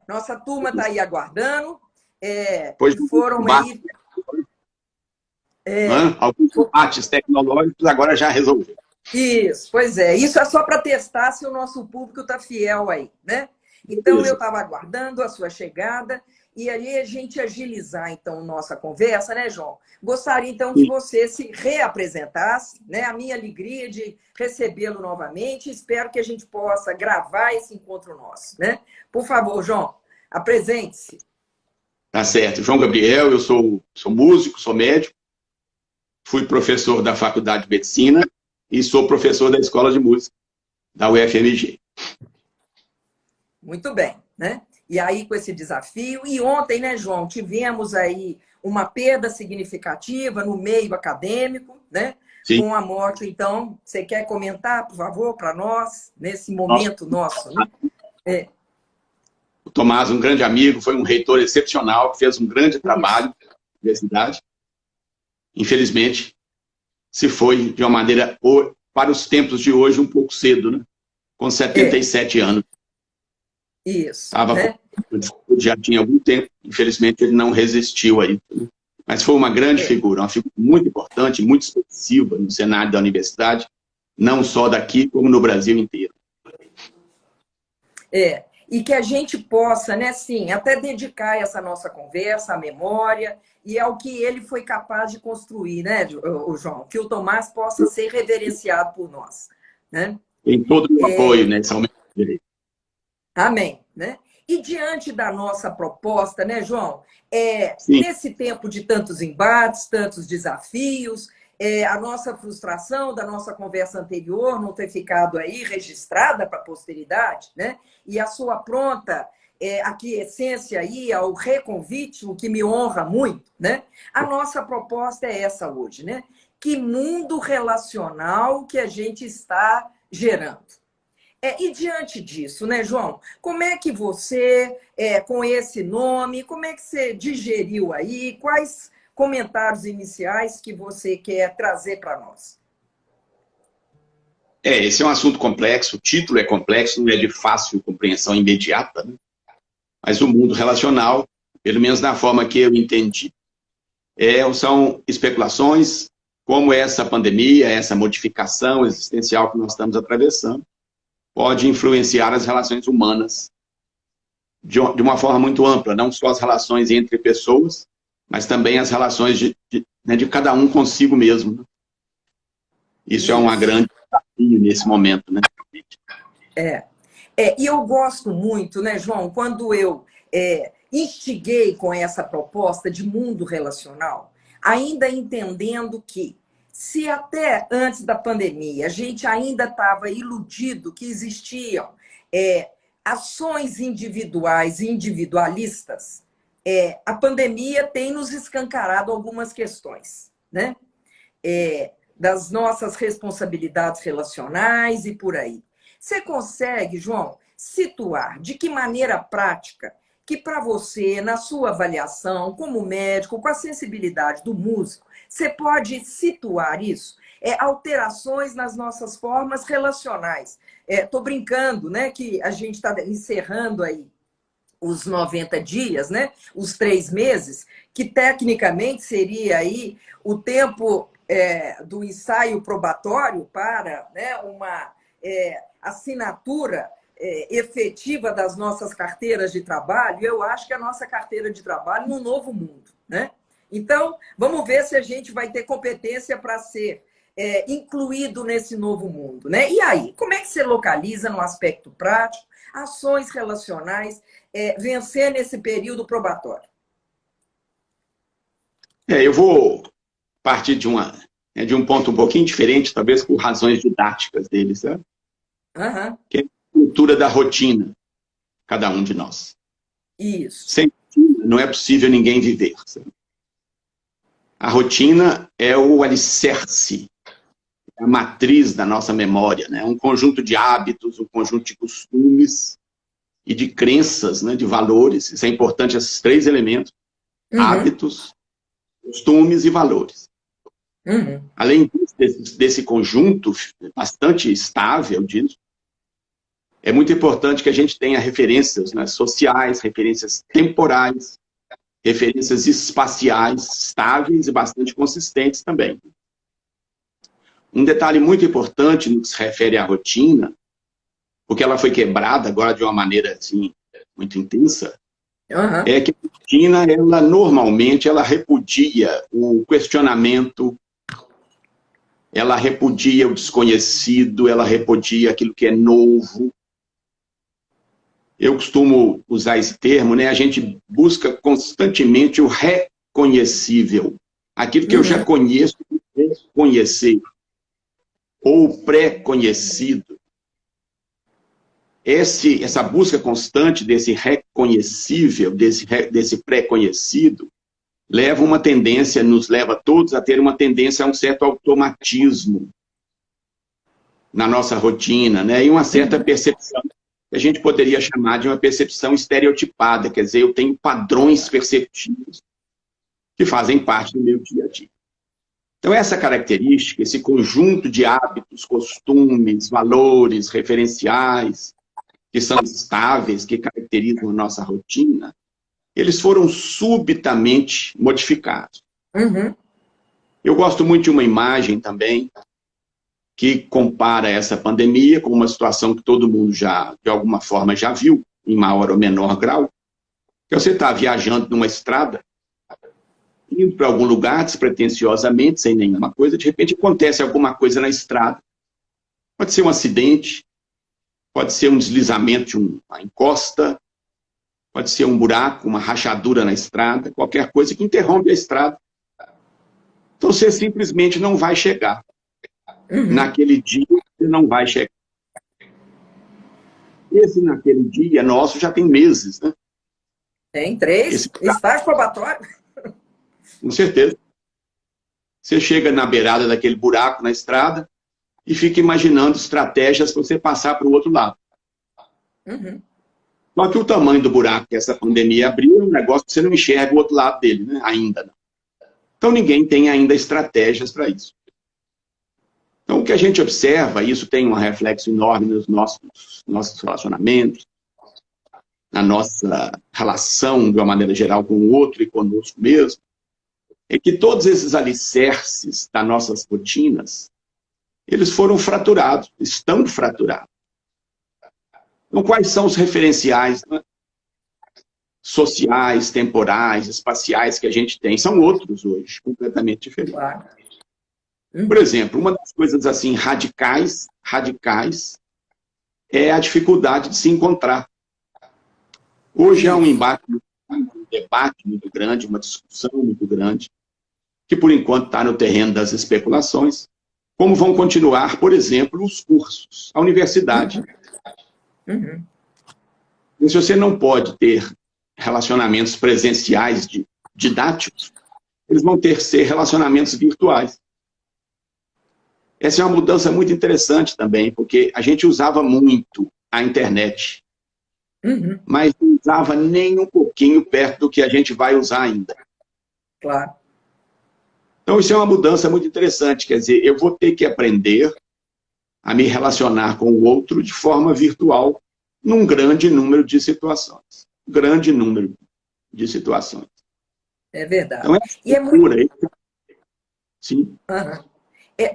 Nossa turma está aí aguardando. Pois, E foram aí. alguns embates tecnológicos agora já resolveram. Isso, pois é. Isso é só para testar se o nosso público está fiel aí, né? Então, eu estava aguardando a sua chegada e aí a gente agilizar, então, nossa conversa, né, João? Gostaria, então, que você se reapresentasse, né? A minha alegria de recebê-lo novamente. Espero que a gente possa gravar esse encontro nosso, né? Por favor, João, apresente-se. Tá certo. João Gabriel, eu sou músico, sou médico, fui professor da Faculdade de Medicina e sou professor da Escola de Música da UFMG. Muito bem, né? E aí, com esse desafio, e ontem, né, João, tivemos aí uma perda significativa no meio acadêmico, né? Sim. Com a morte, então, você quer comentar, por favor, para nós, nesse Nossa. momento nosso, né? O Tomás, um grande amigo, foi um reitor excepcional, que fez um grande trabalho na universidade. Infelizmente, se foi de uma maneira, para os tempos de hoje, um pouco cedo, né? Com 77 anos. Isso, Tava, né? já tinha algum tempo, infelizmente ele não resistiu aí. Né? Mas foi uma grande figura, uma figura muito importante, muito expressiva no cenário da universidade, não só daqui, como no Brasil inteiro. E que a gente possa, né, sim, até dedicar essa nossa conversa à memória e ao que ele foi capaz de construir, né, o João? Que o Tomás possa ser reverenciado por nós, né? Tem todo o apoio nesse aumento de direito. Amém, né? E diante da nossa proposta, né, João? Nesse tempo de tantos embates, tantos desafios, a nossa frustração da nossa conversa anterior não ter ficado aí registrada para a posteridade, né? E a sua pronta aquiescência aí ao reconvite, o que me honra muito, né? A nossa proposta é essa hoje, né? Que mundo relacional que a gente está gerando? E diante disso, né, João? Como é que você, com esse nome, como é que você digeriu aí? Quais comentários iniciais que você quer trazer para nós? Esse é um assunto complexo, o título é complexo, não é de fácil compreensão imediata, né? Mas o mundo relacional, pelo menos na forma que eu entendi, são especulações como essa pandemia, essa modificação existencial que nós estamos atravessando, pode influenciar as relações humanas de uma forma muito ampla, não só as relações entre pessoas, mas também as relações de cada um consigo mesmo. Né? Isso é uma grande desafio nesse momento, né? E eu gosto muito, né, João, quando eu instiguei com essa proposta de mundo relacional, ainda entendendo que, se até antes da pandemia a gente ainda estava iludido que existiam ações individuais e individualistas, a pandemia tem nos escancarado algumas questões, né? Das nossas responsabilidades relacionais e por aí. Você consegue, João, situar de que maneira prática que para você, na sua avaliação, como médico, com a sensibilidade do músico, você pode situar isso? Alterações nas nossas formas relacionais. Estou brincando, né, que a gente está encerrando aí os 90 dias, né, os 3 meses, que tecnicamente seria aí o tempo do ensaio probatório para, né, uma assinatura efetiva das nossas carteiras de trabalho. Eu acho que a nossa carteira de trabalho no novo mundo, né? Então, vamos ver se a gente vai ter competência para ser incluído nesse novo mundo, né? E aí, como é que você localiza no aspecto prático ações relacionais vencer nesse período probatório? Eu vou partir de um ponto um pouquinho diferente, talvez por razões didáticas deles, né? Que é a cultura da rotina, cada um de nós. Isso. Sem rotina, não é possível ninguém viver. Sabe? A rotina é o alicerce, é a matriz da nossa memória, né? Um conjunto de hábitos, um conjunto de costumes e de crenças, né? De valores. Isso é importante, esses 3 elementos: hábitos, costumes e valores. Além desse conjunto bastante estável disso, é muito importante que a gente tenha referências, né, sociais, referências temporais, referências espaciais estáveis e bastante consistentes também. Um detalhe muito importante no que se refere à rotina, porque ela foi quebrada agora de uma maneira assim, muito intensa, é que a rotina, ela normalmente, ela repudia o questionamento, ela repudia o desconhecido, ela repudia aquilo que é novo. Eu costumo usar esse termo, né? A gente busca constantemente o reconhecível. Aquilo que eu já conheço, reconhecer. Ou pré-conhecido. Essa busca constante desse reconhecível, desse pré-conhecido, nos leva todos a ter uma tendência a um certo automatismo na nossa rotina, né? E uma certa percepção que a gente poderia chamar de uma percepção estereotipada, quer dizer, eu tenho padrões perceptivos que fazem parte do meu dia a dia. Então, essa característica, esse conjunto de hábitos, costumes, valores, referenciais, que são estáveis, que caracterizam a nossa rotina, eles foram subitamente modificados. Eu gosto muito de uma imagem também que compara essa pandemia com uma situação que todo mundo já, de alguma forma, já viu, em maior ou menor grau, que você está viajando numa estrada, indo para algum lugar despretensiosamente, sem nenhuma coisa, de repente acontece alguma coisa na estrada. Pode ser um acidente, pode ser um deslizamento de uma encosta, pode ser um buraco, uma rachadura na estrada, qualquer coisa que interrompe a estrada. Então você simplesmente não vai chegar. Naquele dia, você não vai chegar. Esse naquele dia nosso já tem meses, né? Tem 3, estágio probatório. Com certeza. Você chega na beirada daquele buraco na estrada e fica imaginando estratégias para você passar para o outro lado. Só que o tamanho do buraco que essa pandemia abriu é um negócio que você não enxerga o outro lado dele, né? Ainda não. Então ninguém tem ainda estratégias para isso. Então o que a gente observa, e isso tem um reflexo enorme nos nossos relacionamentos, na nossa relação, de uma maneira geral, com o outro e conosco mesmo, é que todos esses alicerces das nossas rotinas, eles foram fraturados, estão fraturados. Então, quais são os referenciais, né, sociais, temporais, espaciais que a gente tem? São outros hoje, completamente diferentes. Claro. Por exemplo, uma das coisas assim radicais, é a dificuldade de se encontrar. Hoje há um debate muito grande, uma discussão muito grande, que por enquanto está no terreno das especulações, como vão continuar, por exemplo, os cursos, a universidade. E se você não pode ter relacionamentos presenciais didáticos, eles vão ter que ser relacionamentos virtuais. Essa é uma mudança muito interessante também, porque a gente usava muito a internet, mas não usava nem um pouquinho perto do que a gente vai usar ainda. Claro. Então, isso é uma mudança muito interessante. Quer dizer, eu vou ter que aprender a me relacionar com o outro de forma virtual, num grande número de situações. Grande número de situações. É verdade. Então, e é muito... Sim.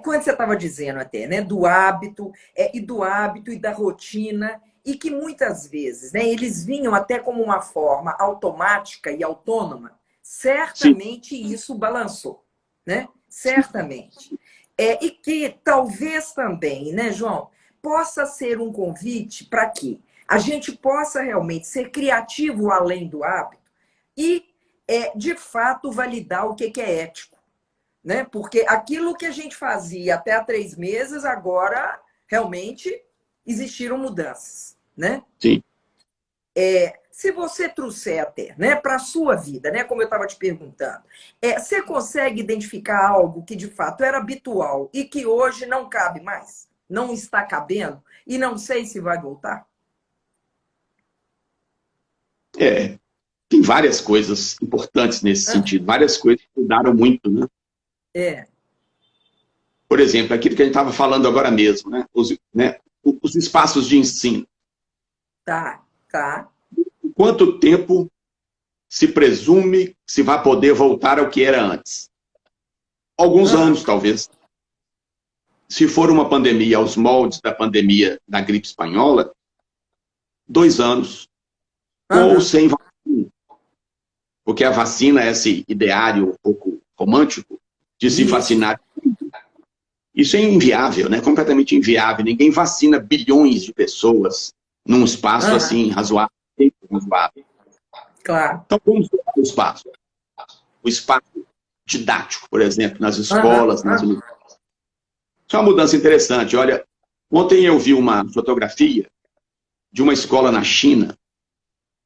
Quando você estava dizendo até, né, do hábito e da rotina, e que muitas vezes, né, eles vinham até como uma forma automática e autônoma, certamente Sim. Isso balançou, né? Certamente. E que talvez também, né, João, possa ser um convite para que a gente possa realmente ser criativo além do hábito e, de fato, validar o que é ético. Né? Porque aquilo que a gente fazia até há 3 meses, agora realmente existiram mudanças. Né? Sim. Se você trouxer até, né, para a sua vida, né, como eu estava te perguntando, você consegue identificar algo que de fato era habitual e que hoje não cabe mais? Não está cabendo? E não sei se vai voltar? Tem várias coisas importantes nesse sentido, várias coisas que mudaram muito, né? Por exemplo, aquilo que a gente estava falando agora mesmo, né? Os espaços de ensino. Tá, tá. Quanto tempo se presume se vai poder voltar ao que era antes? Alguns Aham, anos, talvez. Se for uma pandemia aos moldes da pandemia da gripe espanhola, 2 anos, com ou aham. sem vacina. Porque a vacina é esse ideário um pouco romântico de se Isso. vacinar. Isso é inviável, né? Completamente inviável. Ninguém vacina bilhões de pessoas num espaço Aham, assim razoável. Tempo razoável. claro. Então, vamos para o espaço. O espaço didático, por exemplo, nas Aham, escolas, nas aham, universidades. Isso é uma mudança interessante. Olha, ontem eu vi uma fotografia de uma escola na China,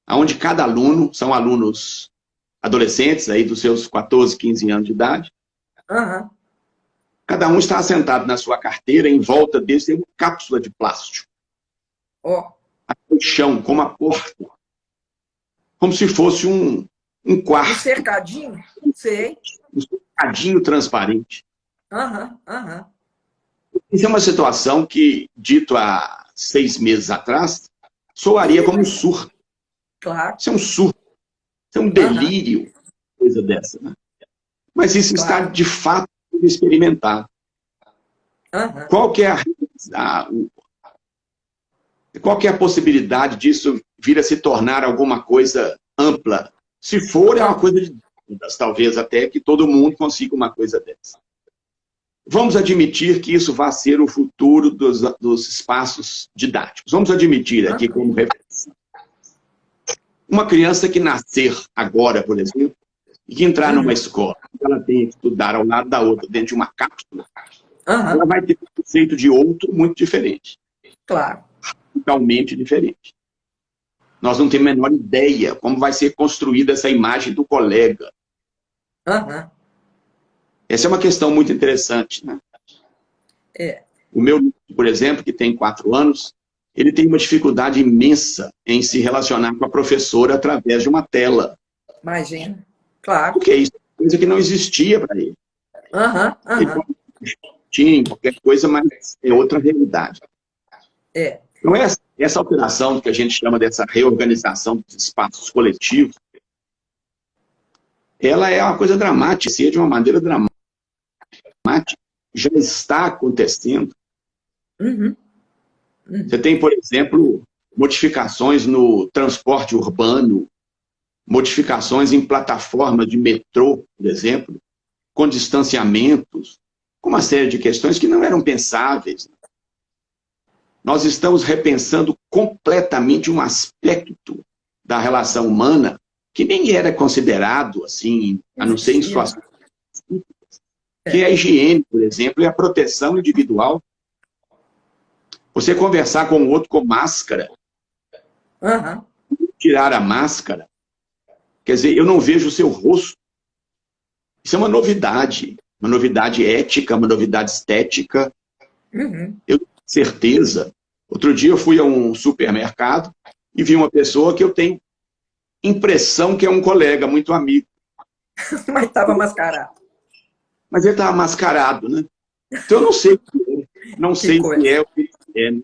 onde cada aluno, são alunos adolescentes, aí dos seus 14, 15 anos de idade, aham. cada um está sentado na sua carteira, em volta deles tem uma cápsula de plástico. Ó, O chão, como a porta, como se fosse um um quarto, cercadinho? Sei. um cercadinho transparente. Aham, aham. Isso é uma situação que, dito há 6 meses atrás, soaria Ih, como um mas, surto. claro. Isso é um surto, isso é um Aham, delírio, coisa dessa. Né? Mas isso está, claro. de fato, experimentado. Aham. Qual que é a, qual que é a possibilidade disso vir a se tornar alguma coisa ampla? Se for, é uma Ah, coisa de décadas, talvez até que todo mundo consiga uma coisa dessa. Vamos admitir que isso vai ser o futuro dos espaços didáticos. Vamos admitir aqui aham. como referência. Uma criança que nascer agora, por exemplo, e que entrar numa Uhum. escola, ela tem que estudar ao lado da outra, dentro de uma cápsula, ela Aham, vai ter um conceito de outro muito diferente, claro. totalmente diferente. Nós não temos a menor ideia como vai ser construída essa imagem do colega. Aham. Essa é uma questão muito interessante, né? É, O meu, por exemplo, que tem 4 anos, ele tem uma dificuldade imensa em se relacionar com a professora através de uma tela. imagina. Claro. Porque isso é uma coisa que não existia para ele. Aham, Ele aham. tinha qualquer coisa, mas é outra realidade. É. Então, essa alteração que a gente chama dessa reorganização dos espaços coletivos, ela é uma coisa dramática, se é de uma maneira dramática, já está acontecendo. Uhum. Você Uhum. tem, por exemplo, modificações no transporte urbano, modificações em plataformas de metrô, por exemplo, com distanciamentos, com uma série de questões que não eram pensáveis. Nós estamos repensando completamente um aspecto da relação humana que nem era considerado, assim, a não ser em Existia, né? situações que é a higiene, por exemplo, e a proteção individual. Você conversar com o outro com máscara, Aham. tirar a máscara, quer dizer, eu não vejo o seu rosto. Isso é uma novidade ética, uma novidade estética. Uhum. Eu tenho certeza. Outro dia eu fui a um supermercado e vi uma pessoa que eu tenho impressão que é um colega, muito amigo. Mas estava mascarado. Mas ele estava mascarado, né? Então eu não sei o que é, não Que sei se coisa. é o que é. Quer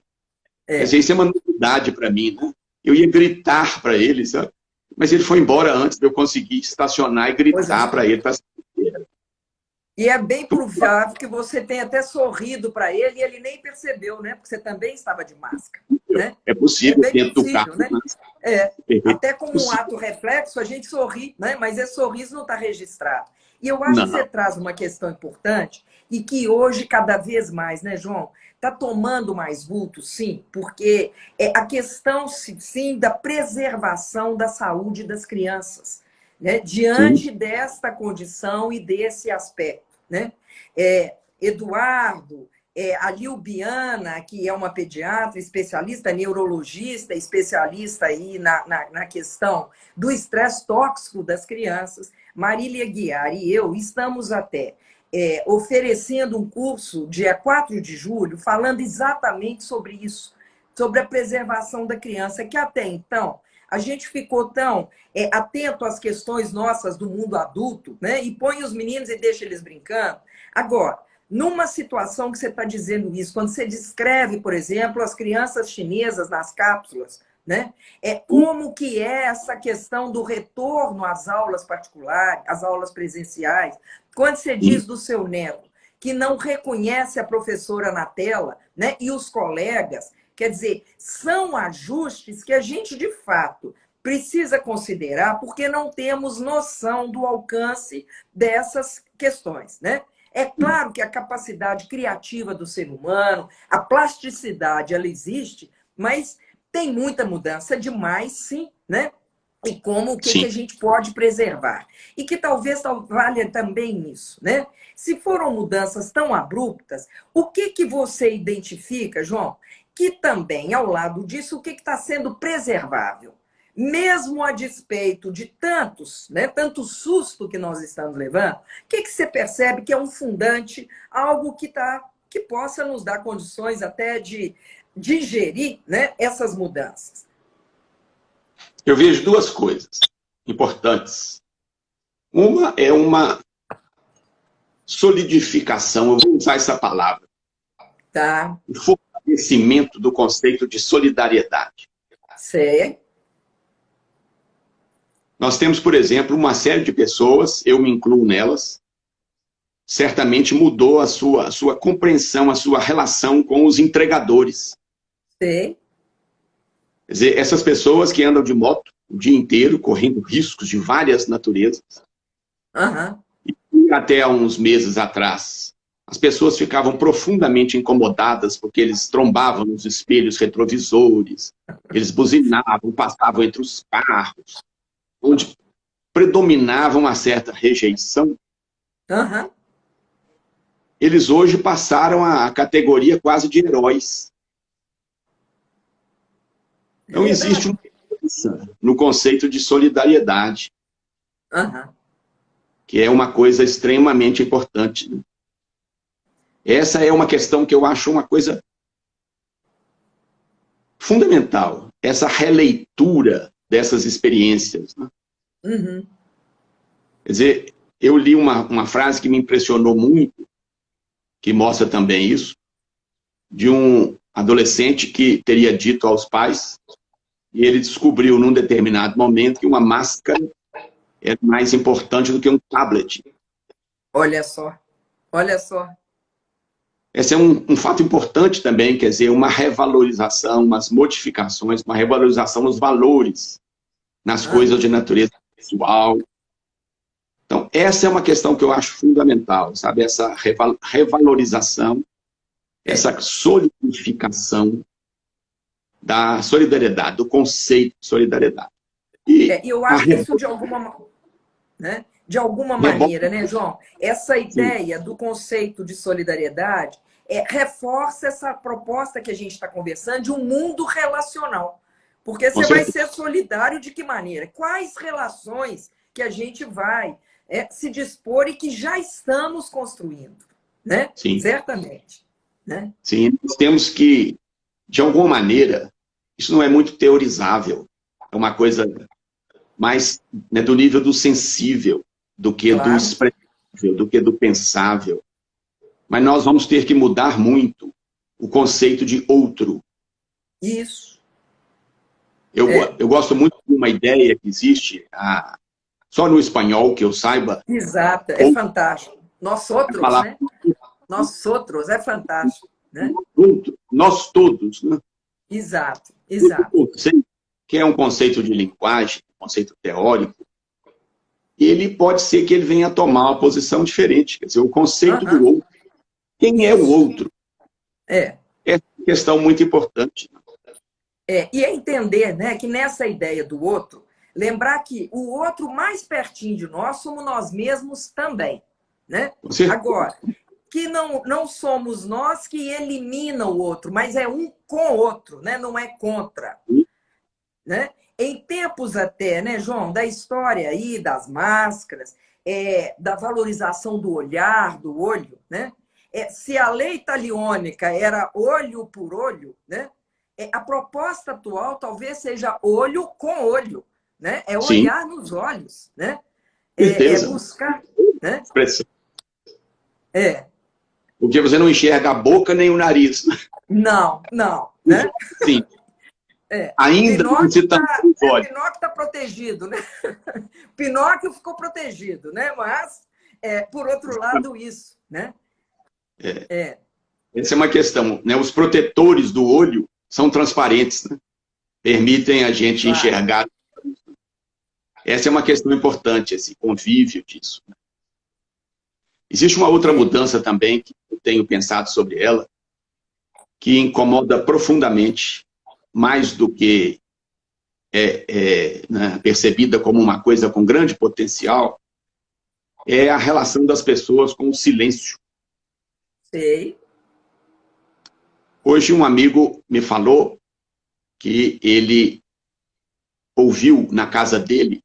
É. dizer, isso é uma novidade para mim, né? Eu ia gritar para ele, sabe? Mas ele foi embora antes de eu conseguir estacionar e Coisa gritar para estranha. ele. E é bem provável que você tenha até sorrido para ele e ele nem percebeu, né? Porque você também estava de máscara, né? É É possível, bem dentro do carro, possível, né? mas É. é Até como um possível. ato reflexo, a gente sorri, né? Mas esse sorriso não está registrado. E eu acho que você Não. traz uma questão importante e que hoje, cada vez mais, né, João? Está tomando mais vulto, sim, porque é a questão, sim, da preservação da saúde das crianças, né? Sim, Diante desta condição e desse aspecto, né? Eduardo, a Lilbiana, que é uma pediatra, especialista, neurologista, especialista aí na questão do estresse tóxico das crianças, Marília Guiar e eu estamos até oferecendo um curso dia 4 de julho, falando exatamente sobre isso, sobre a preservação da criança, que até então a gente ficou tão atento às questões nossas do mundo adulto, né? E põe os meninos e deixa eles brincando. Agora, numa situação que você está dizendo isso, quando você descreve, por exemplo, as crianças chinesas nas cápsulas, né? Como que é essa questão do retorno às aulas particulares, às aulas presenciais. Quando você diz do seu neto que não reconhece a professora na tela, né? E os colegas, quer dizer, são ajustes que a gente, de fato, precisa considerar porque não temos noção do alcance dessas questões, né? É claro que a capacidade criativa do ser humano, a plasticidade, ela existe, mas tem muita mudança demais, sim, né? E como o que a gente pode preservar. E que talvez valha também isso, né? Se foram mudanças tão abruptas, o que você identifica, João, que também, ao lado disso, o que está sendo preservável? Mesmo a despeito de tantos, né, tanto susto que nós estamos levando, o que você percebe que é um fundante, algo que possa nos dar condições até de digerir, né, essas mudanças? Eu vejo duas coisas importantes. Uma é uma solidificação, eu vou usar essa palavra, o fortalecimento do conceito de solidariedade. Sei. Nós temos, por exemplo, uma série de pessoas, eu me incluo nelas, certamente mudou a sua compreensão, a sua relação com os entregadores. Sim. Quer dizer, essas pessoas que andam de moto o dia inteiro, correndo riscos de várias naturezas. E até há uns meses atrás, as pessoas ficavam profundamente incomodadas porque eles trombavam nos espelhos retrovisores, eles buzinavam, passavam entre os carros, onde predominava uma certa rejeição. Eles hoje passaram a categoria quase de heróis. Não existe uma mudança no conceito de solidariedade, que é uma coisa extremamente importante, né? Essa é uma questão que eu acho uma coisa fundamental, essa releitura dessas experiências, né? Quer dizer, eu li uma frase que me impressionou muito, que mostra também isso, de um adolescente que teria dito aos pais, e ele descobriu num determinado momento que uma máscara é mais importante do que um tablet. Olha só, olha só. Esse é um fato importante também, quer dizer, uma revalorização, umas modificações, uma revalorização nos valores, nas coisas de natureza pessoal. Então, essa é uma questão que eu acho fundamental, sabe? Essa revalorização, essa solidificação da solidariedade, do conceito de solidariedade. E eu acho que isso de alguma maneira, né, João? Essa ideia do conceito de solidariedade reforça essa proposta que a gente está conversando de um mundo relacional. Porque você vai ser solidário de que maneira? Quais relações que a gente vai se dispor e que já estamos construindo, né? Sim. Certamente. Né? Sim, nós temos que, de alguma maneira, isso não é muito teorizável, é uma coisa mais, né, do nível do sensível, do que do expressível, do que do pensável. Mas nós vamos ter que mudar muito o conceito de outro. Isso. Eu gosto muito de uma ideia que existe, só no espanhol, que eu saiba. Exato, é fantástico. Nós outros, né? Nós outros, é fantástico. Né? Nós todos, né? Exato, exato. Que é um conceito de linguagem, um conceito teórico, ele pode ser que ele venha a tomar uma posição diferente. Quer dizer, o conceito do outro. Quem é o outro? É uma questão muito importante. E é entender, né, que nessa ideia do outro, lembrar que o outro mais pertinho de nós somos nós mesmos também. Né? Agora, que não somos nós que elimina o outro, mas é um com o outro, né? Não é contra. Né? Em tempos até, né, João, da história aí, das máscaras, da valorização do olhar, do olho, né? Se a lei taliônica era olho por olho, né? A proposta atual talvez seja olho com olho, né? É olhar nos olhos, né? É buscar, né? Porque você não enxerga a boca nem o nariz. Não, né? Sim. ainda não visitando os olhos. Pinóquio está protegido, né? Pinóquio ficou protegido, né? Mas, por outro lado, isso, né? Essa é uma questão, né? Os protetores do olho são transparentes, né? Permitem a gente enxergar. Essa é uma questão importante, esse convívio disso. Existe uma outra mudança também, que eu tenho pensado sobre ela, que incomoda profundamente, mais do que né, percebida como uma coisa com grande potencial, é a relação das pessoas com o silêncio. Sei. Hoje um amigo me falou que ele ouviu na casa dele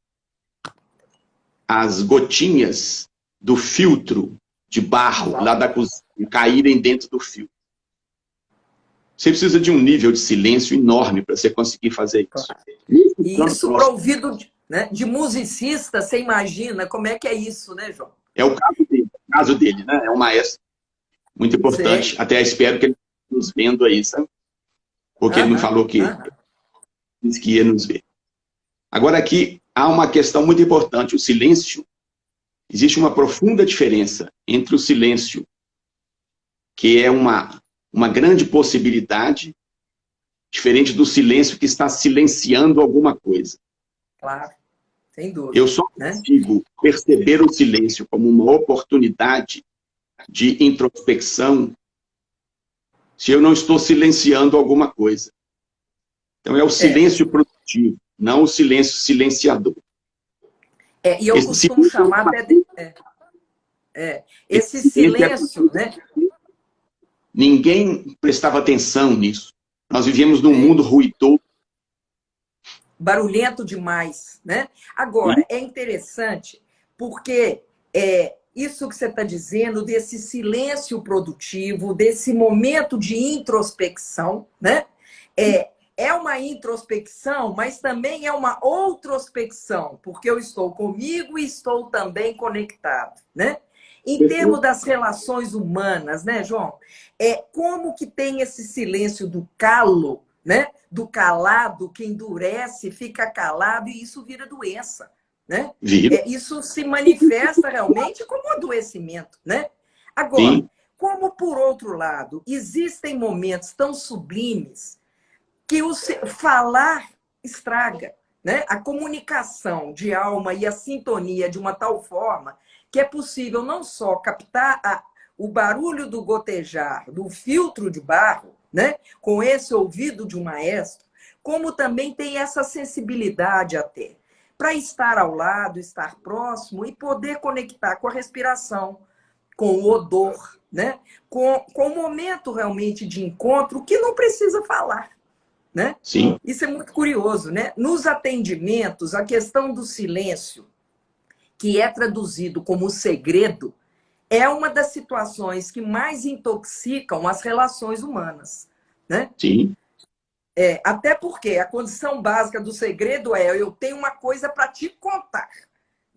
as gotinhas do filtro de barro lá da cozinha caírem dentro do filtro. Você precisa de um nível de silêncio enorme para você conseguir fazer isso. E isso para ouvido de musicista, você imagina como é que é isso, né, João? É o caso dele, né? É um maestro muito importante. Sei. Até espero que ele esteja nos vendo aí, sabe? Porque ele me falou que disse que ia nos ver. Agora aqui há uma questão muito importante. O silêncio, existe uma profunda diferença entre o silêncio, que é uma grande possibilidade, diferente do silêncio que está silenciando alguma coisa. Claro, sem dúvida. Eu só consigo perceber o silêncio como uma oportunidade de introspecção se eu não estou silenciando alguma coisa. Então é o silêncio produtivo, não o silêncio silenciador. E eu costumo chamar até de... esse silêncio, né? Ninguém prestava atenção nisso. Nós vivíamos num mundo ruidoso. Barulhento demais, né? Agora, é interessante porque isso que você está dizendo, desse silêncio produtivo, desse momento de introspecção, né? É uma introspecção, mas também é uma outrospecção, porque eu estou comigo e estou também conectado, né? Em termos das relações humanas, né, João? Como que tem esse silêncio do calo, né? Do calado, que endurece, fica calado, e isso vira doença, né? Isso se manifesta realmente como adoecimento, né? Agora, como por outro lado, existem momentos tão sublimes que o falar estraga, né? A comunicação de alma e a sintonia de uma tal forma que é possível não só captar o barulho do gotejar, do filtro de barro, né? Com esse ouvido de um maestro, como também tem essa sensibilidade até, para estar ao lado, estar próximo e poder conectar com a respiração, com o odor, né? Com o momento realmente de encontro que não precisa falar. Né? Sim. Isso é muito curioso, né? Nos atendimentos, a questão do silêncio, que é traduzido como segredo, é uma das situações que mais intoxicam as relações humanas, né? Sim. Até porque a condição básica do segredo eu tenho uma coisa para te contar.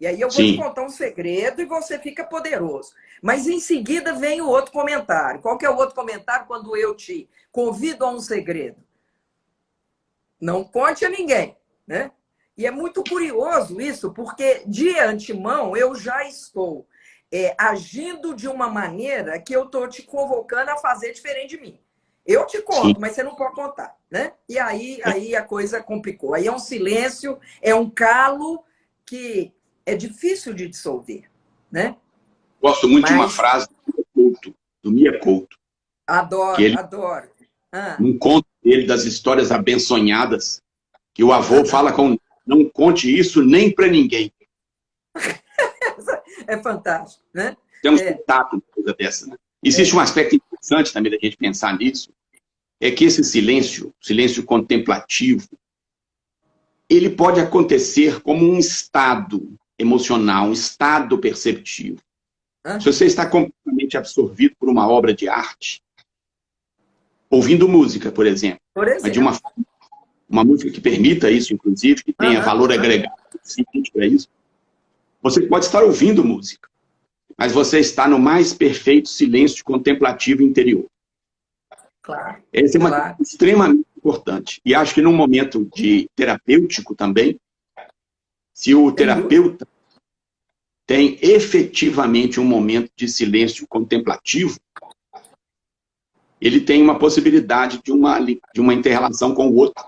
E aí eu vou te contar um segredo e você fica poderoso. Mas em seguida vem o outro comentário. Qual que é o outro comentário quando eu te convido a um segredo? Não conte a ninguém, né? E é muito curioso isso, porque de antemão eu já estou agindo de uma maneira que eu estou te convocando a fazer diferente de mim. Eu te conto, mas você não pode contar, né? E aí a coisa complicou. Aí é um silêncio, é um calo que é difícil de dissolver, né? Gosto muito de uma frase do Mia Couto. Adoro, adoro. Um conto dele das histórias abençonhadas, que o avô fala não conte isso nem para ninguém. É fantástico, né? Tem um espetáculo de coisa dessa, né? Existe um aspecto interessante também da gente pensar nisso, é que esse silêncio contemplativo, ele pode acontecer como um estado emocional, um estado perceptivo. Se você está completamente absorvido por uma obra de arte, ouvindo música, por exemplo. Mas de uma música que permita isso, inclusive, que tenha valor agregado suficiente para isso. Você pode estar ouvindo música, mas você está no mais perfeito silêncio contemplativo interior. Claro. Essa é uma coisa extremamente importante. E acho que num momento de terapêutico também, se o terapeuta tem efetivamente um momento de silêncio contemplativo, ele tem uma possibilidade de uma inter-relação com o outro,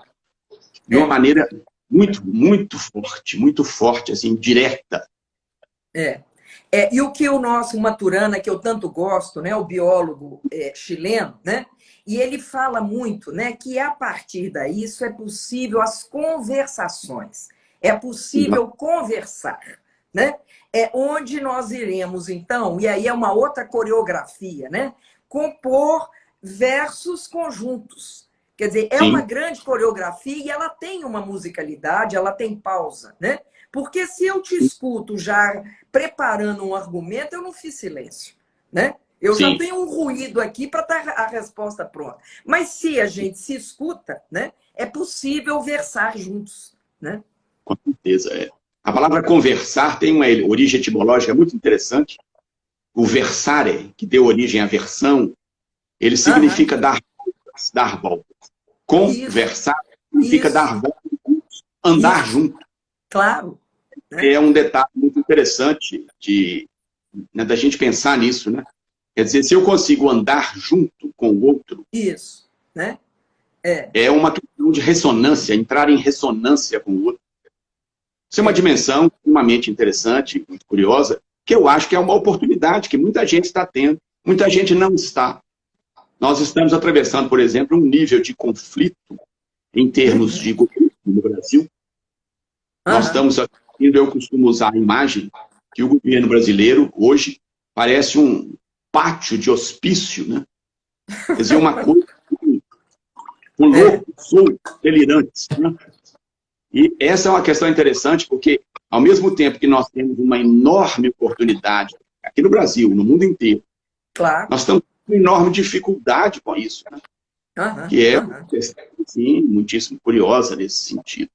de uma maneira muito forte, assim, direta. E o que o nosso Maturana, que eu tanto gosto, né, o biólogo chileno, né, e ele fala muito, né, que a partir daí isso é possível as conversações, é possível conversar, né, é onde nós iremos, então, e aí é uma outra coreografia, né, compor versos conjuntos. Quer dizer, é uma grande coreografia e ela tem uma musicalidade, ela tem pausa, né? Porque se eu te escuto já preparando um argumento, eu não fiz silêncio, né? Eu já tenho um ruído aqui para estar a resposta pronta. Mas se a gente se escuta, né, é possível versar juntos, né? Com certeza, A palavra conversar tem uma origem etimológica muito interessante. O versare, que deu origem à versão, ele significa dar voltas. Conversar significa dar voltas, andar junto. Claro. É um detalhe muito interessante da gente pensar nisso, né? Quer dizer, se eu consigo andar junto com o outro, isso, né? É uma questão de ressonância, entrar em ressonância com o outro. Isso é uma dimensão extremamente interessante, muito curiosa, que eu acho que é uma oportunidade que muita gente está tendo, muita gente não está. Nós estamos atravessando, por exemplo, um nível de conflito em termos de governo no Brasil. Nós estamos assistindo, eu costumo usar a imagem que o governo brasileiro, hoje, parece um pátio de hospício, né? Quer dizer, uma coisa com loucos, soltos, delirantes, né? E essa é uma questão interessante, porque, ao mesmo tempo que nós temos uma enorme oportunidade, aqui no Brasil, no mundo inteiro, nós estamos com enorme dificuldade com isso, né? Que é uma questão, sim, muitíssimo curiosa nesse sentido.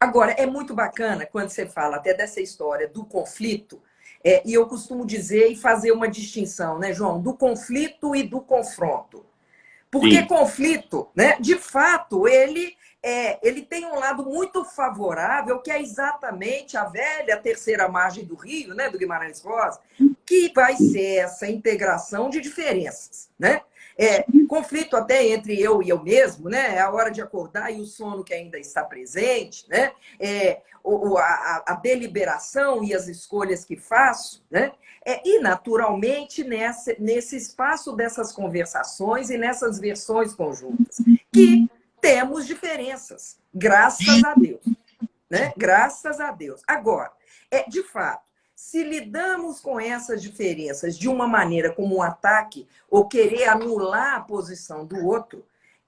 Agora, é muito bacana quando você fala até dessa história do conflito, e eu costumo dizer e fazer uma distinção, né, João, do conflito e do confronto. Porque conflito, né, de fato, ele tem um lado muito favorável, que é exatamente a velha terceira margem do Rio, né, do Guimarães Rosa, que vai ser essa integração de diferenças, né? Conflito até entre eu e eu mesmo, né? É a hora de acordar e o sono que ainda está presente, né? A deliberação e as escolhas que faço, né? E, naturalmente, nesse espaço dessas conversações e nessas versões conjuntas, que temos diferenças, graças a Deus, né? Graças a Deus. Agora, de fato, se lidamos com essas diferenças de uma maneira como um ataque ou querer anular a posição do outro,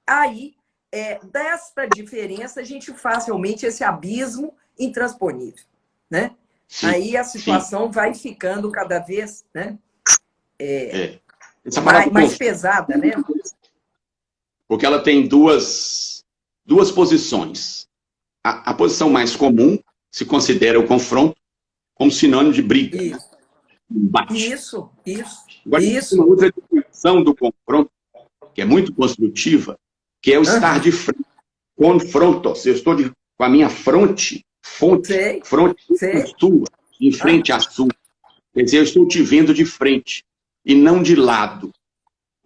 aí, desta diferença, a gente faz realmente esse abismo intransponível, né? Aí a situação vai ficando cada vez, né, mais pesada, né? Porque ela tem duas posições. A posição mais comum se considera o confronto como sinônimo de briga. Isso. Embate. Isso. Agora, uma outra dimensão do confronto, que é muito construtiva, que é o estar de frente. Confronto. Se eu estou com a minha fronte sua, em frente à sua. Quer dizer, eu estou te vendo de frente e não de lado.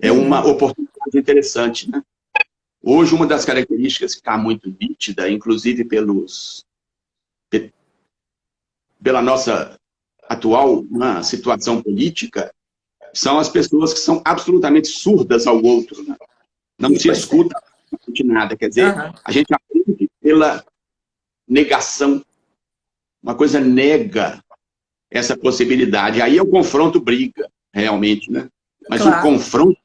É uma oportunidade interessante, né? Hoje, uma das características que está muito nítida, inclusive pela nossa atual situação política, são as pessoas que são absolutamente surdas ao outro, né? Não se escuta de nada. Quer dizer, a gente aprende pela negação. Uma coisa nega essa possibilidade. Aí o confronto briga, realmente, né? Mas o confronto,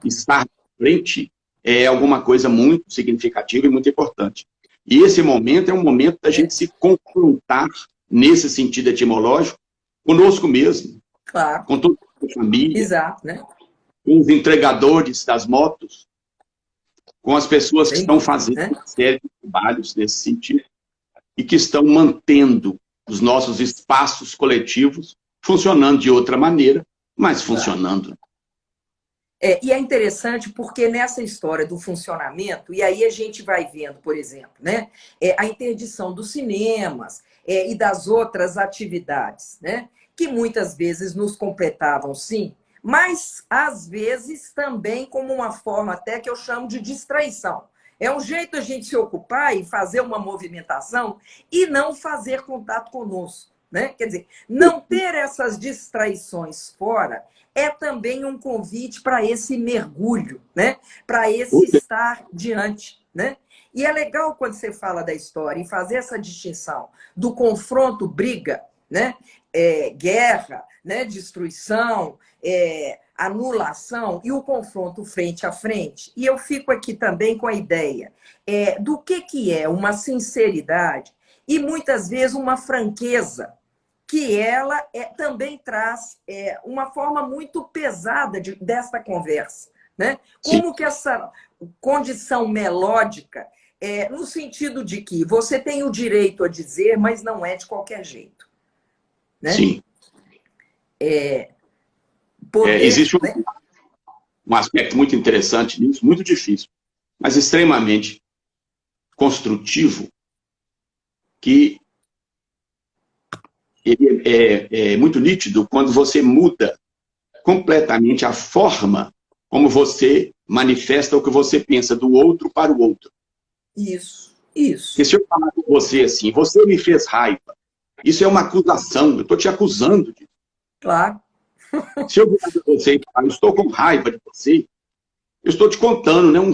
estar de frente, é alguma coisa muito significativa e muito importante. E esse momento é um momento da gente se confrontar, nesse sentido etimológico, conosco mesmo. Com toda a família. Exato, né? Com os entregadores das motos, com as pessoas que estão fazendo uma série de trabalhos nesse sentido e que estão mantendo os nossos espaços coletivos funcionando de outra maneira, mas funcionando. E é interessante porque nessa história do funcionamento, e aí a gente vai vendo, por exemplo, né, a interdição dos cinemas e das outras atividades, né, que muitas vezes nos completavam, sim, mas às vezes também como uma forma até que eu chamo de distraição. É um jeito a gente se ocupar e fazer uma movimentação e não fazer contato conosco, né? Quer dizer, não ter essas distraições fora é também um convite para esse mergulho, né? Para esse estar diante, né? E é legal quando você fala da história e fazer essa distinção do confronto, briga, né? Guerra, né? Destruição, anulação e o confronto frente a frente. E eu fico aqui também com a ideia do que é uma sinceridade e muitas vezes uma franqueza, que ela também traz uma forma muito pesada desta conversa, né? Como que essa condição melódica, no sentido de que você tem o direito a dizer, mas não é de qualquer jeito, né? Sim. Poder, existe né? um aspecto muito interessante nisso, muito difícil, mas extremamente construtivo, que ele é muito nítido quando você muda completamente a forma como você manifesta o que você pensa do outro para o outro. Isso. Porque se eu falar com você assim, você me fez raiva, isso é uma acusação, eu estou te acusando disso. Claro. Se eu virar para você e falar, eu estou com raiva de você, eu estou te contando, né, um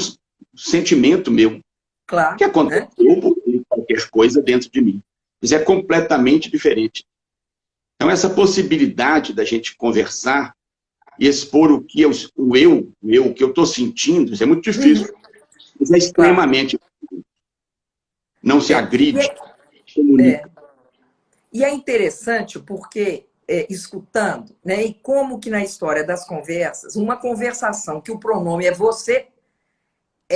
sentimento meu. Claro. Que aconteceu por qualquer coisa dentro de mim. Isso é completamente diferente. Então, essa possibilidade da gente conversar e expor o que o que eu estou sentindo, isso é muito difícil. Mas é extremamente importante. Não se agride, comunica. E é interessante porque, escutando, né, e como que na história das conversas, uma conversação que o pronome é você,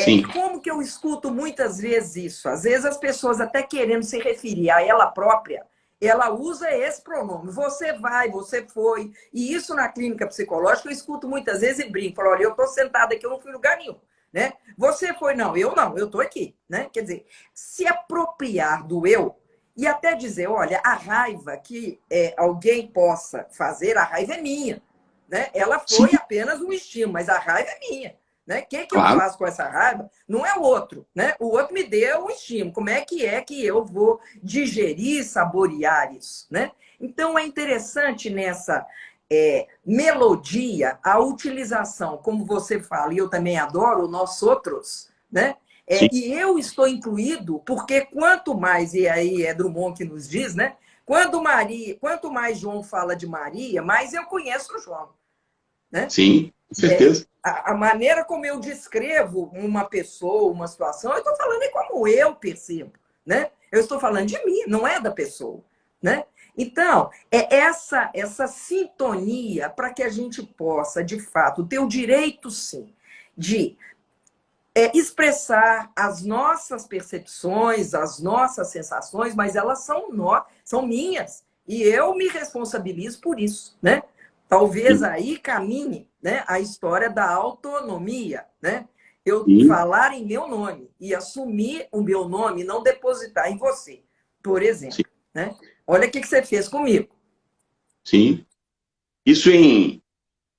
e como que eu escuto muitas vezes isso? Às vezes as pessoas até querendo se referir a ela própria, ela usa esse pronome. Você vai, você foi. E isso na clínica psicológica eu escuto muitas vezes e brinco. Falo, olha, eu estou sentada aqui, eu não fui em lugar nenhum. Né? Você foi, não, eu estou aqui. Né? Quer dizer, se apropriar do eu e até dizer, olha, a raiva que alguém possa fazer, a raiva é minha. Né? Ela foi apenas um estímulo, mas a raiva é minha. Né? O que eu faço com essa raiva não é o outro. Né? O outro me deu um estímulo. Como é que eu vou digerir, saborear isso? Né? Então, é interessante nessa melodia a utilização, como você fala, e eu também adoro, nós outros, né? E eu estou incluído, porque quanto mais, e aí é Drummond que nos diz, né? Quanto mais João fala de Maria, mais eu conheço o João. Né? Sim, com certeza. A maneira como eu descrevo uma pessoa, uma situação, eu estou falando como eu percebo. Né? Eu estou falando de mim, não é da pessoa. Né? Então, é essa sintonia para que a gente possa, de fato, ter o direito, sim, de expressar as nossas percepções, as nossas sensações, mas elas são minhas. E eu me responsabilizo por isso. Né? Talvez aí caminhe, né, a história da autonomia, né? Eu falar em meu nome e assumir o meu nome e não depositar em você, por exemplo. Né? Olha o que você fez comigo. Sim. Isso, em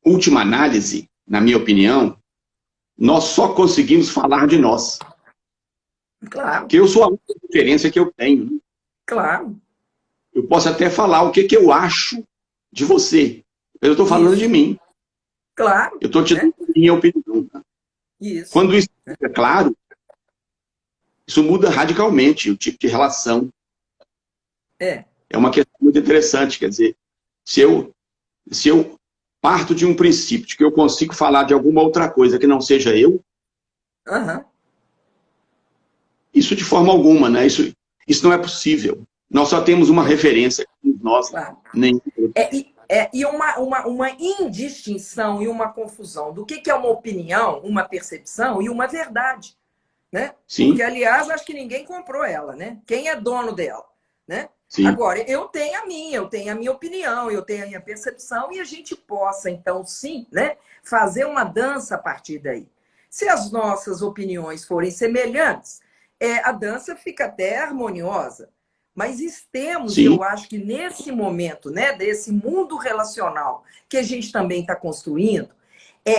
última análise, na minha opinião, nós só conseguimos falar de nós. Claro. Porque eu sou a única referência que eu tenho. Né? Claro. Eu posso até falar o que eu acho de você. Eu estou falando de mim. Claro. Eu estou te dando a minha opinião. Tá? Isso. Quando isso fica claro, isso muda radicalmente o tipo de relação. É uma questão muito interessante. Quer dizer, se eu parto de um princípio de que eu consigo falar de alguma outra coisa que não seja eu, isso de forma alguma, né? Isso não é possível. Nós só temos uma referência, nós nem... E uma indistinção e uma confusão do que é uma opinião, uma percepção e uma verdade. Né? Sim. Porque, aliás, acho que ninguém comprou ela. Né? Quem é dono dela? Né? Sim. Agora, eu tenho a minha opinião, eu tenho a minha percepção e a gente possa, então, sim, né, fazer uma dança a partir daí. Se as nossas opiniões forem semelhantes, a dança fica até harmoniosa. Mas temos, Sim. eu acho que nesse momento, né, desse mundo relacional que a gente também está construindo,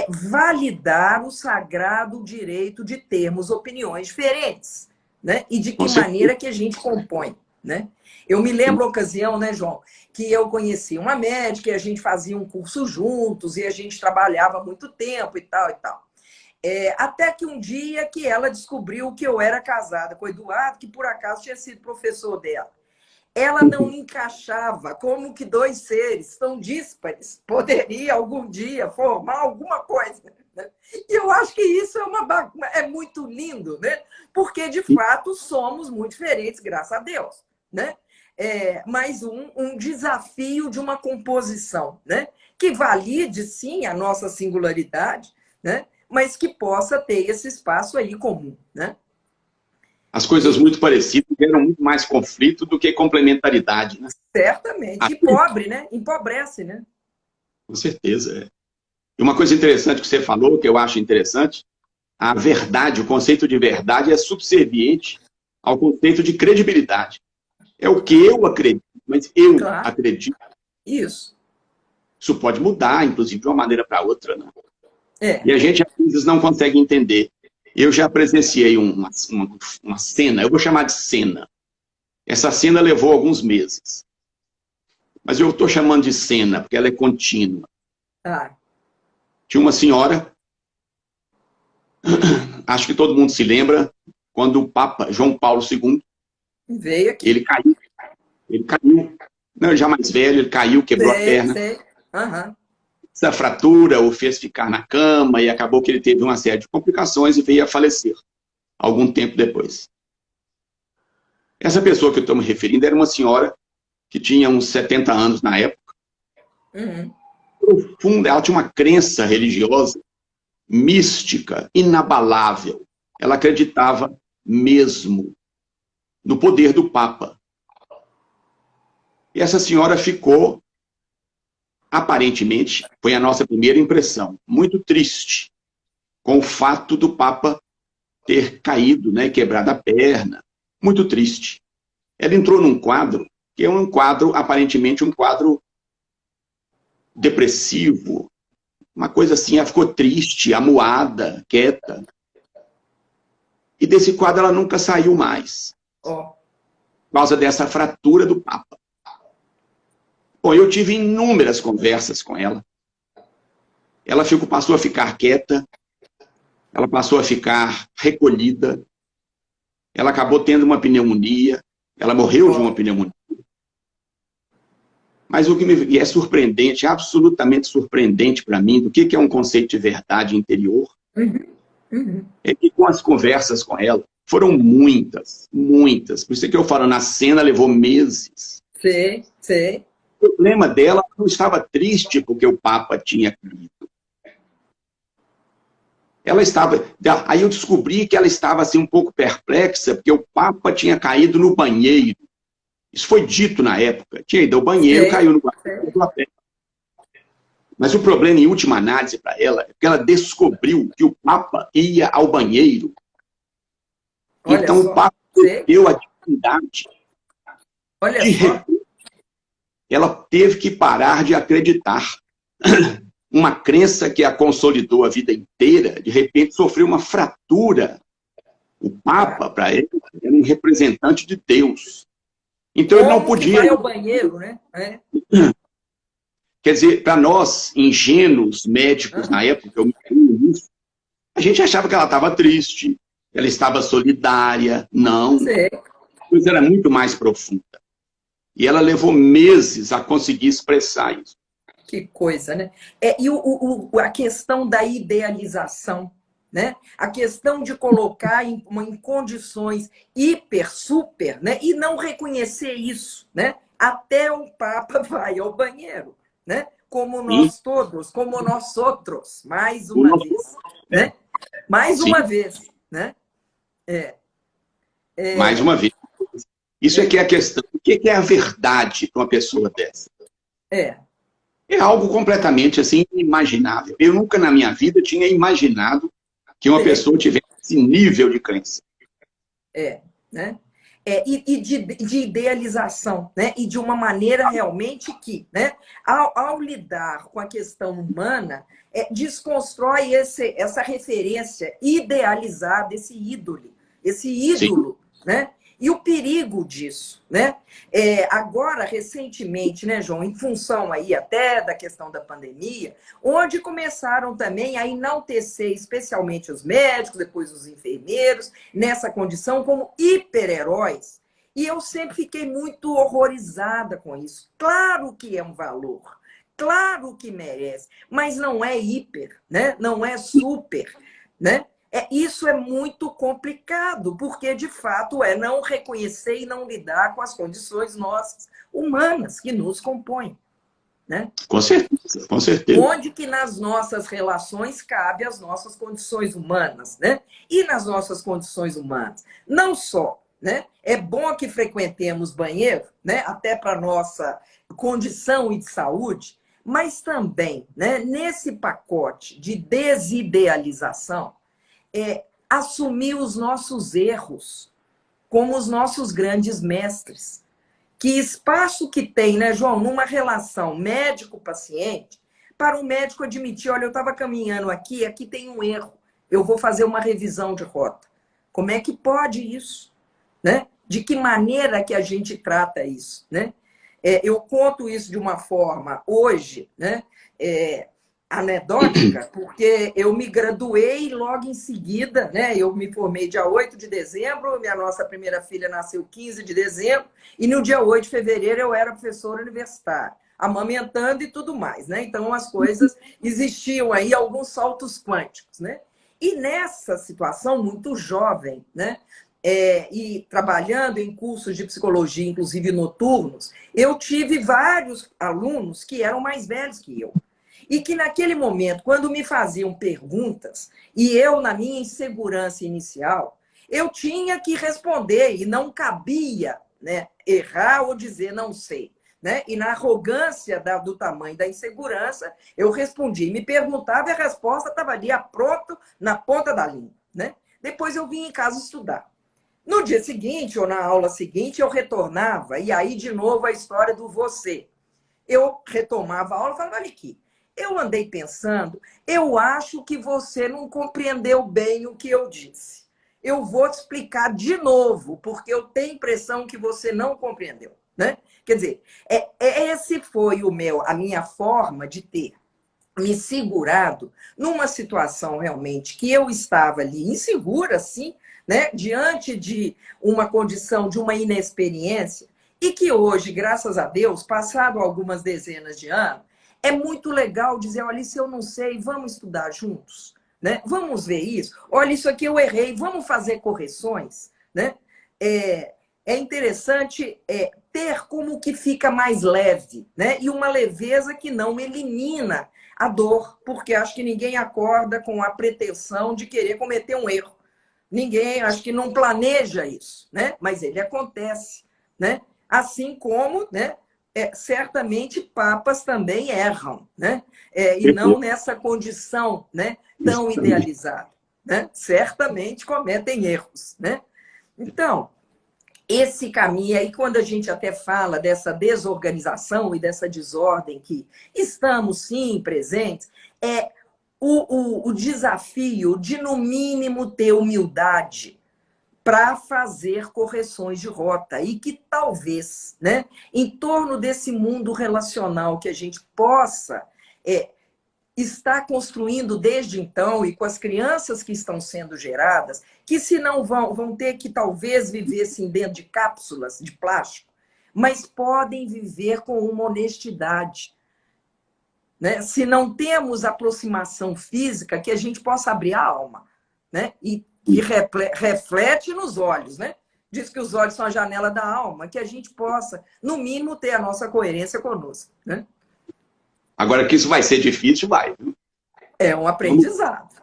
validar o sagrado direito de termos opiniões diferentes, né? E de que Com certeza. maneira que a gente compõe, né? Eu me lembro a ocasião, né, João, que eu conheci uma médica e a gente fazia um curso juntos e a gente trabalhava muito tempo e tal e tal. Até que um dia que ela descobriu que eu era casada com o Eduardo, que por acaso tinha sido professor dela. Ela não encaixava como que dois seres tão díspares poderiam algum dia formar alguma coisa. Né? E eu acho que isso é muito lindo, né? Porque, de fato, somos muito diferentes, graças a Deus. Né? Mais um desafio de uma composição, né? Que valide, sim, a nossa singularidade, né? Mas que possa ter esse espaço aí comum. Né? As coisas muito parecidas geram muito mais conflito do que complementaridade, né? Certamente. E pobre, né? Empobrece, né? Com certeza. E uma coisa interessante que você falou, que eu acho interessante, a verdade, o conceito de verdade é subserviente ao conceito de credibilidade. É o que eu acredito, mas eu acredito. Isso. Isso pode mudar, inclusive, de uma maneira para outra, né? É. E a gente, às vezes, não consegue entender. Eu já presenciei uma cena, eu vou chamar de cena. Essa cena levou alguns meses. Mas eu estou chamando de cena, porque ela é contínua. Ah. Tinha uma senhora, acho que todo mundo se lembra, quando o Papa João Paulo II veio aqui. Ele caiu. Não, já mais velho, ele caiu, quebrou a perna. Sei. Uhum. Essa fratura o fez ficar na cama e acabou que ele teve uma série de complicações e veio a falecer algum tempo depois. Essa pessoa que eu estou me referindo era uma senhora que tinha uns 70 anos na época. Uhum. Profunda, ela tinha uma crença religiosa, mística, inabalável. Ela acreditava mesmo no poder do Papa. E essa senhora ficou, aparentemente, foi a nossa primeira impressão, muito triste com o fato do Papa ter caído, né, quebrado a perna. Muito triste. Ela entrou num quadro, que é um quadro, aparentemente, um quadro depressivo, uma coisa assim, ela ficou triste, amuada, quieta. E desse quadro ela nunca saiu mais. Por causa dessa fratura do Papa. Bom, eu tive inúmeras conversas com ela. Ela passou a ficar quieta, ela passou a ficar recolhida, ela acabou tendo uma pneumonia, ela morreu de uma pneumonia. Mas o que é surpreendente, absolutamente surpreendente para mim, do que é um conceito de verdade interior, é que com as conversas com ela, foram muitas, muitas. Por isso que eu falo, na cena levou meses. Sei. O problema dela não estava triste porque o Papa tinha caído. Ela estava... Aí eu descobri que ela estava assim, um pouco perplexa, porque o Papa tinha caído no banheiro. Isso foi dito na época. Tinha ido ao banheiro, caiu no banheiro. Mas o problema, em última análise, para ela, é que ela descobriu que o Papa ia ao banheiro. Olha então só. O Papa deu a dificuldade. Olha só. Ela teve que parar de acreditar. Uma crença que a consolidou a vida inteira, de repente sofreu uma fratura. O Papa, para ele, era um representante de Deus. Então ele não podia... vai ao banheiro, né? Quer dizer, para nós, ingênuos médicos na época, eu me lembro disso, a gente achava que ela estava triste, ela estava solidária. Não. A coisa era muito mais profunda. E ela levou meses a conseguir expressar isso. Que coisa, né? E a questão da idealização, né? A questão de colocar em condições hiper, super, né? E não reconhecer isso, né? Até o Papa vai ao banheiro, né? Como nós todos, como nós outros, mais uma vez, né? Mais uma vez, né? Mais uma vez. Isso é que é a questão que é a verdade para uma pessoa dessa? É. É algo completamente assim inimaginável. Eu nunca na minha vida tinha imaginado que uma pessoa tivesse esse nível de crença. Né? E de idealização, né? E de uma maneira realmente que, né? Ao lidar com a questão humana, desconstrói essa referência idealizada, esse ídolo, né? E o perigo disso, né? Agora, recentemente, né, João, em função aí até da questão da pandemia, onde começaram também a enaltecer especialmente os médicos, depois os enfermeiros, nessa condição como hiper-heróis. E eu sempre fiquei muito horrorizada com isso. Claro que é um valor, claro que merece, mas não é hiper, né? Não é super, né? Isso é muito complicado, porque, de fato, é não reconhecer e não lidar com as condições nossas humanas que nos compõem. Né? Com certeza, com certeza. Onde que nas nossas relações cabe as nossas condições humanas, né? E nas nossas condições humanas. Não só, né? É bom que frequentemos banheiro, né? Até para nossa condição e de saúde, mas também, né? Nesse pacote de desidealização, assumir os nossos erros como os nossos grandes mestres. Que espaço que tem, né, João, numa relação médico-paciente, para o médico admitir, olha, eu estava caminhando aqui tem um erro, eu vou fazer uma revisão de rota. Como é que pode isso? Né? De que maneira que a gente trata isso? Né? Eu conto isso de uma forma, hoje, né, anedótica, porque eu me graduei logo em seguida, né? Eu me formei dia 8 de dezembro, minha nossa primeira filha nasceu 15 de dezembro, e no dia 8 de fevereiro eu era professora universitária, amamentando e tudo mais, né? Então as coisas existiam aí, alguns saltos quânticos, né? E nessa situação, muito jovem, né? E trabalhando em cursos de psicologia, inclusive noturnos, eu tive vários alunos que eram mais velhos que eu. E que naquele momento, quando me faziam perguntas, e eu, na minha insegurança inicial, eu tinha que responder, e não cabia, né, errar ou dizer não sei. Né? E na arrogância do tamanho da insegurança, eu respondia. E me perguntava e a resposta estava ali pronto, na ponta da língua. Né? Depois eu vim em casa estudar. No dia seguinte, ou na aula seguinte, eu retornava, e aí de novo a história do você. Eu retomava a aula e falava, olha aqui, eu andei pensando, eu acho que você não compreendeu bem o que eu disse. Eu vou te explicar de novo, porque eu tenho a impressão que você não compreendeu. Né? Quer dizer, esse foi a minha forma de ter me segurado numa situação realmente que eu estava ali insegura, sim, né? Diante de uma condição de uma inexperiência, e que hoje, graças a Deus, passado algumas dezenas de anos, é muito legal dizer, olha, isso eu não sei, vamos estudar juntos, né? Vamos ver isso. Olha, isso aqui eu errei, vamos fazer correções, né? É interessante ter como que fica mais leve, né? E uma leveza que não elimina a dor, porque acho que ninguém acorda com a pretensão de querer cometer um erro. Ninguém, acho que não planeja isso, né? Mas ele acontece, né? Assim como, né? Certamente papas também erram, né? E não nessa condição, né, tão idealizada, né? Certamente cometem erros, né? Então, esse caminho aí, quando a gente até fala dessa desorganização e dessa desordem que estamos sim presentes, o desafio de, no mínimo, ter humildade para fazer correções de rota e que talvez, né, em torno desse mundo relacional que a gente possa estar construindo desde então e com as crianças que estão sendo geradas, que se não vão ter que talvez viver assim, dentro de cápsulas de plástico, mas podem viver com uma honestidade. Né? Se não temos aproximação física, que a gente possa abrir a alma, né? E reflete nos olhos, né? Diz que os olhos são a janela da alma, que a gente possa, no mínimo, ter a nossa coerência conosco. Né? Agora que isso vai ser difícil, vai. É um aprendizado.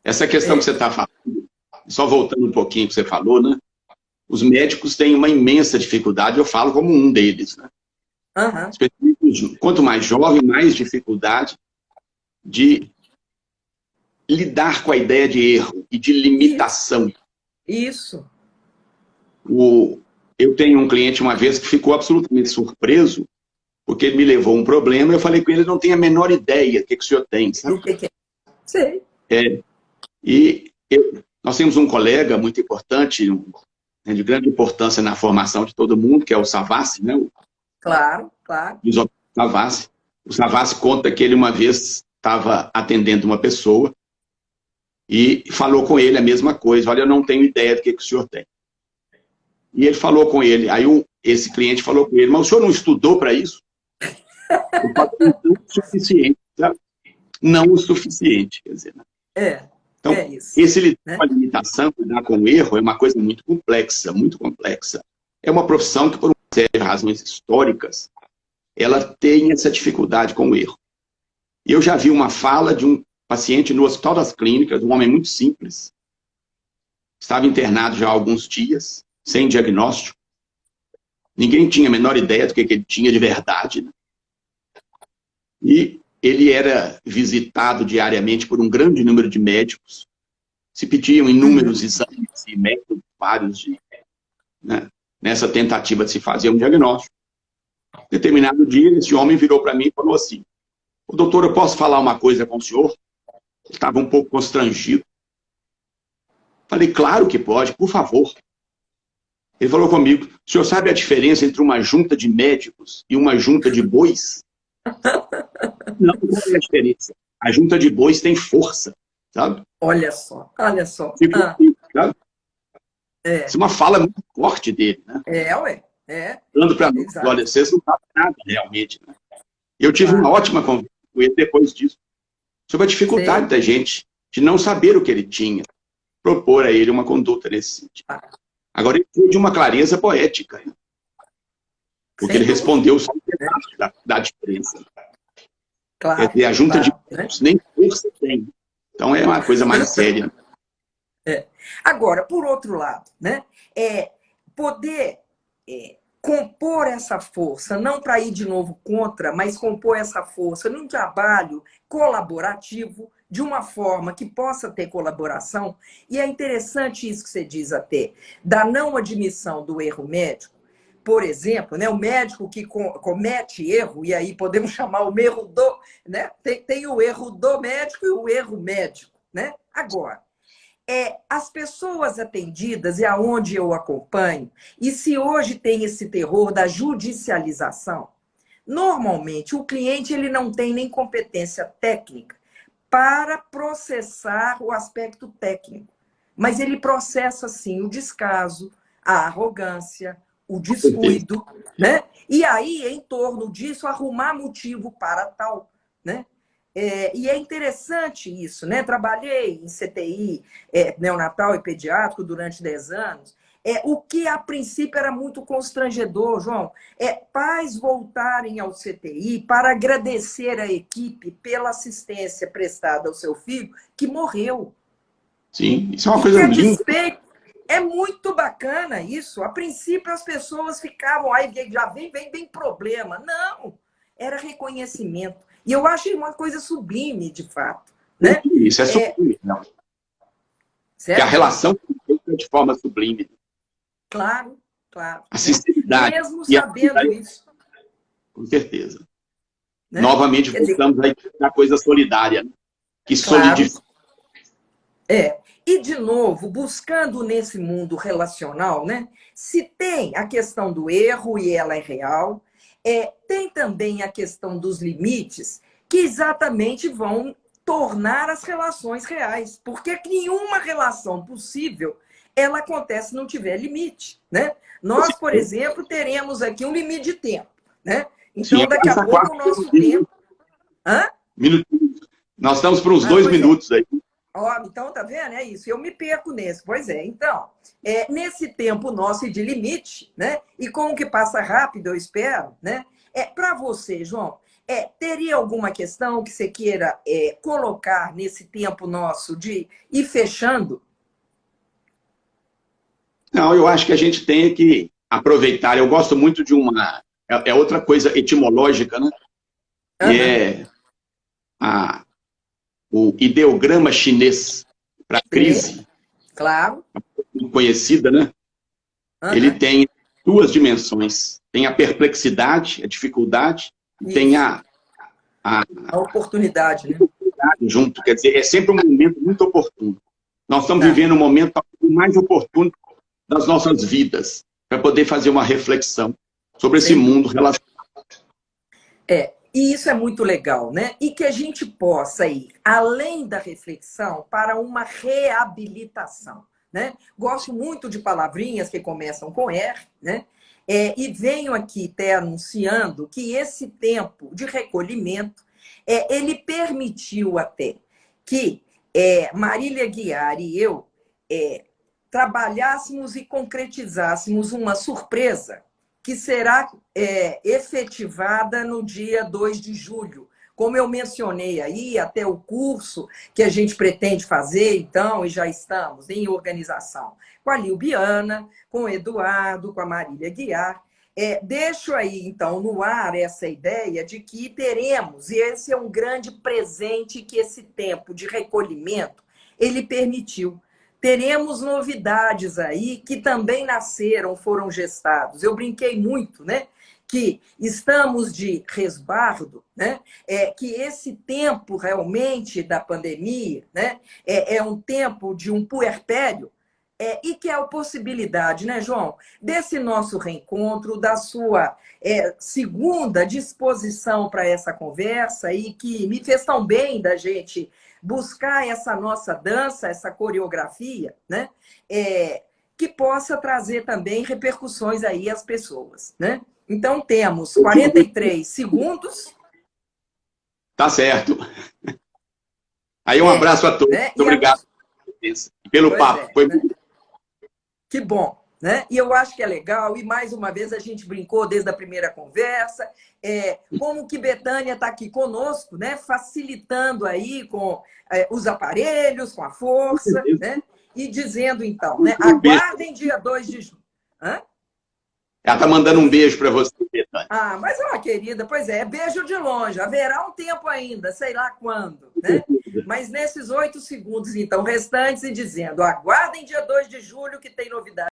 Essa questão que você está falando, só voltando um pouquinho que você falou, né? os médicos têm uma imensa dificuldade, eu falo como um deles, né? Quanto mais jovem, mais dificuldade de lidar com a ideia de erro e de limitação. Isso. Eu tenho um cliente uma vez que ficou absolutamente surpreso, porque ele me levou um problema, eu falei com ele, não tem a menor ideia do que o senhor tem, sabe? O que é? Sei. Nós temos um colega muito importante, de grande importância na formação de todo mundo, que é o Savassi, né? Claro, claro. Savassi. O Savassi conta que ele uma vez estava atendendo uma pessoa e falou com ele a mesma coisa. Olha, eu não tenho ideia do que o senhor tem. E ele falou com ele, aí esse cliente falou com ele, mas o senhor não estudou para isso? Eu falei, não o suficiente, sabe? Não o suficiente, quer dizer. Né? Então, esse lidar com a limitação, lidar com o erro, é uma coisa muito complexa, muito complexa. É uma profissão que, por uma série de razões históricas, ela tem essa dificuldade com o erro. E eu já vi uma fala de um paciente no Hospital das Clínicas, um homem muito simples, estava internado já há alguns dias, sem diagnóstico. Ninguém tinha a menor ideia do que ele tinha de verdade. Né? E ele era visitado diariamente por um grande número de médicos. Se pediam inúmeros exames e métodos vários né, nessa tentativa de se fazer um diagnóstico. Determinado dia, esse homem virou para mim e falou assim, doutor, eu posso falar uma coisa com o senhor? Eu estava um pouco constrangido. Falei, claro que pode, por favor. Ele falou comigo, o senhor sabe a diferença entre uma junta de médicos e uma junta de bois? Não, qual é a diferença? A junta de bois tem força, sabe? Olha só, olha só. Sabe? Isso é uma fala muito forte dele, né? Dando para nós, olha, vocês não sabem nada realmente. Né? Eu tive uma ótima conversa com ele depois disso, sobre a dificuldade da gente de não saber o que ele tinha, propor a ele uma conduta nesse sentido. Agora, ele foi de uma clareza poética, né? Porque ele respondeu só um pedaço da diferença. Claro, quer dizer, a junta de pontos nem força tem. Então, é uma coisa mais séria. Agora, por outro lado, né, poder compor essa força, não para ir de novo contra, mas compor essa força num trabalho colaborativo, de uma forma que possa ter colaboração. E é interessante isso que você diz até, da não admissão do erro médico. Por exemplo, né, o médico que comete erro, e aí podemos chamar o erro do... Né, tem o erro do médico e o erro médico. Né? Agora, as pessoas atendidas, e aonde eu acompanho, e se hoje tem esse terror da judicialização, normalmente o cliente ele não tem nem competência técnica para processar o aspecto técnico, mas ele processa, sim, o descaso, a arrogância, o descuido, né? E aí, em torno disso, arrumar motivo para tal, né? E é interessante isso, né? Trabalhei em CTI, neonatal e pediátrico durante 10 anos. O que a princípio era muito constrangedor, João, pais voltarem ao CTI para agradecer a equipe pela assistência prestada ao seu filho que morreu. Sim, isso é uma coisa linda. É muito bacana isso. A princípio as pessoas ficavam, aí já vem problema. Não, era reconhecimento. E eu acho uma coisa sublime, de fato. Né? Isso é sublime, não. Certo? Que a relação é de forma sublime. Claro, claro. A sinceridade. Mesmo sabendo isso. Com certeza. Né? Novamente, voltamos aí na coisa solidária, né? Que claro. solidifica. E, de novo, buscando nesse mundo relacional, né? Se tem a questão do erro, e ela é real, tem também a questão dos limites, que exatamente vão tornar as relações reais. Porque nenhuma relação possível ela acontece se não tiver limite. Né? Nós, por exemplo, teremos aqui um limite de tempo. Né? Então, sim, daqui a pouco, o nosso tempo... Minutinhos. Nós estamos para uns 2 minutos aí. Então, tá vendo? É isso. Eu me perco nesse. Pois é. Então, nesse tempo nosso de limite, né? E como que passa rápido, eu espero, né? Para você, João, teria alguma questão que você queira colocar nesse tempo nosso de ir fechando? Não, eu acho que a gente tem que aproveitar. Eu gosto muito de uma... É outra coisa etimológica, né? Que é o ideograma chinês para crise, Claro. conhecida, né? Ele tem duas dimensões. Tem a perplexidade, a dificuldade, e tem a oportunidade, né? Junto, quer dizer, é sempre um momento muito oportuno. Nós estamos vivendo um momento mais oportuno das nossas vidas, para poder fazer uma reflexão sobre esse mundo relacionado. E isso é muito legal, né? E que a gente possa ir além da reflexão para uma reabilitação, né? Gosto muito de palavrinhas que começam com R, né? E venho aqui até anunciando que esse tempo de recolhimento, ele permitiu até que Marília Guiar e eu trabalhássemos e concretizássemos uma surpresa que será efetivada no dia 2 de julho. Como eu mencionei aí, até o curso que a gente pretende fazer, então, e já estamos em organização com a Lilbiana, com o Eduardo, com a Marília Guiar. Deixo aí, então, no ar essa ideia de que teremos, e esse é um grande presente que esse tempo de recolhimento, ele permitiu. Teremos novidades aí que também nasceram, foram gestados. Eu brinquei muito, né? Que estamos de resguardo, né? Que esse tempo realmente da pandemia, né? É um tempo de um puerpério, e que é a possibilidade, né, João, desse nosso reencontro, da sua segunda disposição para essa conversa, e que me fez tão bem da gente buscar essa nossa dança, essa coreografia, né? Que possa trazer também repercussões aí às pessoas, né? Então, temos 43 segundos. Tá certo. Aí um abraço a todos. Né? Muito obrigado pelo papo. Foi né? Que bom, né? E eu acho que é legal, e mais uma vez a gente brincou desde a primeira conversa, como que Betânia está aqui conosco, né? Facilitando aí com os aparelhos, com a força, né? E dizendo, então, né? Aguardem dia 2 de julho. Hã? Ela está mandando um beijo para você, Betânia. Mas é uma querida, pois beijo de longe. Haverá um tempo ainda, sei lá quando, né? Mas nesses 8 segundos, então, restantes, e dizendo, aguardem dia 2 de julho que tem novidade.